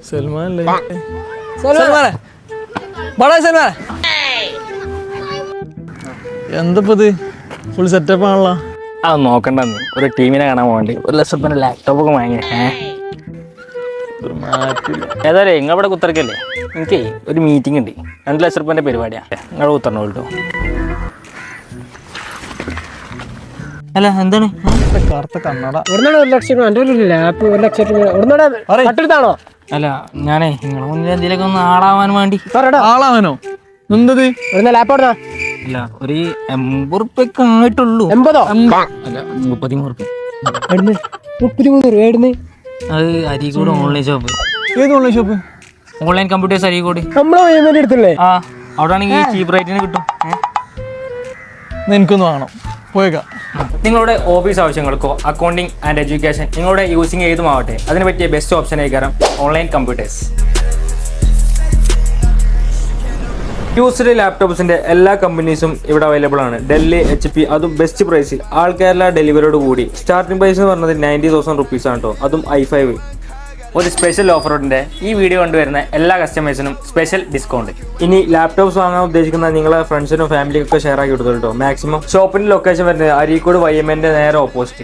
സൽമാനല്ലേ? എന്തപ്പത് full setup ആണല്ലോ. അത് നോക്കണ്ടെന്ന് ഒരു ടീമിനെ കാണാൻ പോകണ്ടി 1 ലക്ഷത്തിന് ലാപ്ടോപ്പ് ഒക്കെ വാങ്ങി. ഏതായാലും നിങ്ങളിവിടെ കുത്തിറക്കല്ലേ, എനിക്ക് ഒരു മീറ്റിംഗ് ഉണ്ട്. 2 ലക്ഷം രൂപേൻ്റെ പരിപാടിയാണ്. നിങ്ങൾ കുത്തരണോ കേട്ടോ. അല്ല എന്താണ് കറുത്ത കണ്ണട? 1 ലക്ഷം രൂപ എൻ്റെ ഒരു ലാപ്പ് 1 ലക്ഷം രൂപ കട്ടെടുത്താണോ? അല്ല ഞാനേ നിങ്ങളെ മുന്നിൽ എന്തെങ്കിലുമൊക്കെ ഒന്ന് ആളാവാൻ വേണ്ടി. ആളാവനോ? എന്തത് ലാപ്പ് എവിടുന്നാ? അല്ല ഒരു 80 ഉറുപ്പ്യൊക്കെ ആയിട്ടുള്ളൂ. 80? അല്ല 33 ഉറുപ്പ്യ. 33 രൂപ? അത് അരീക്കോട് ഓൺലൈൻ ഷോപ്പ്. ഏത് online shop? Online computers Areekode. നമ്മളെ എടുത്തില്ലേ? ആ അവിടെ ആണെങ്കിൽ ചീപ്പ് റേറ്റിന് കിട്ടും. എനിക്കൊന്ന് വാങ്ങണം, പോയേക്കാം. നിങ്ങളുടെ ഓഫീസ് ആവശ്യങ്ങൾക്കോ അക്കൗണ്ടിങ് ആൻഡ് എഡ്യൂക്കേഷൻ നിങ്ങളുടെ യൂസിങ് ഏതുമാവട്ടെ അതിന് പറ്റിയ ബെസ്റ്റ് ഓപ്ഷൻ ആയിക്കാരം ഓൺലൈൻ കമ്പ്യൂട്ടേഴ്സ്. യൂസ്ഡ് ലാപ്ടോപ്സിന്റെ എല്ലാ കമ്പനീസും ഇവിടെ അവൈലബിൾ ആണ്. ഡെല്ല്, HP, അതും ബെസ്റ്റ് പ്രൈസിൽ ആൾ കേരള ഡെലിവറിയോട് കൂടി. സ്റ്റാർട്ടിംഗ് പ്രൈസ് എന്ന് പറഞ്ഞത് 90,000 റുപ്പീസ് ആണ് കേട്ടോ, അതും i5. ഒരു സ്പെഷ്യൽ ഓഫറോടെ ഈ വീഡിയോ കണ്ടുവരുന്ന എല്ലാ കസ്റ്റമേഴ്സിനും സ്പെഷ്യൽ ഡിസ്കൗണ്ട്. ഇനി ലാപ്ടോപ്സ് വാങ്ങാൻ ഉദ്ദേശിക്കുന്ന നിങ്ങളെ ഫ്രണ്ട്സിനും ഫാമിലിക്കൊക്കെ ഷെയർ ആക്കി കൊടുത്തു കേട്ടോ. മാക്സിമം ഷോപ്പിന്റെ ലൊക്കേഷൻ വരുന്നത് അരീക്കോട് YMN നേരെ ഓപ്പോസിറ്റ്.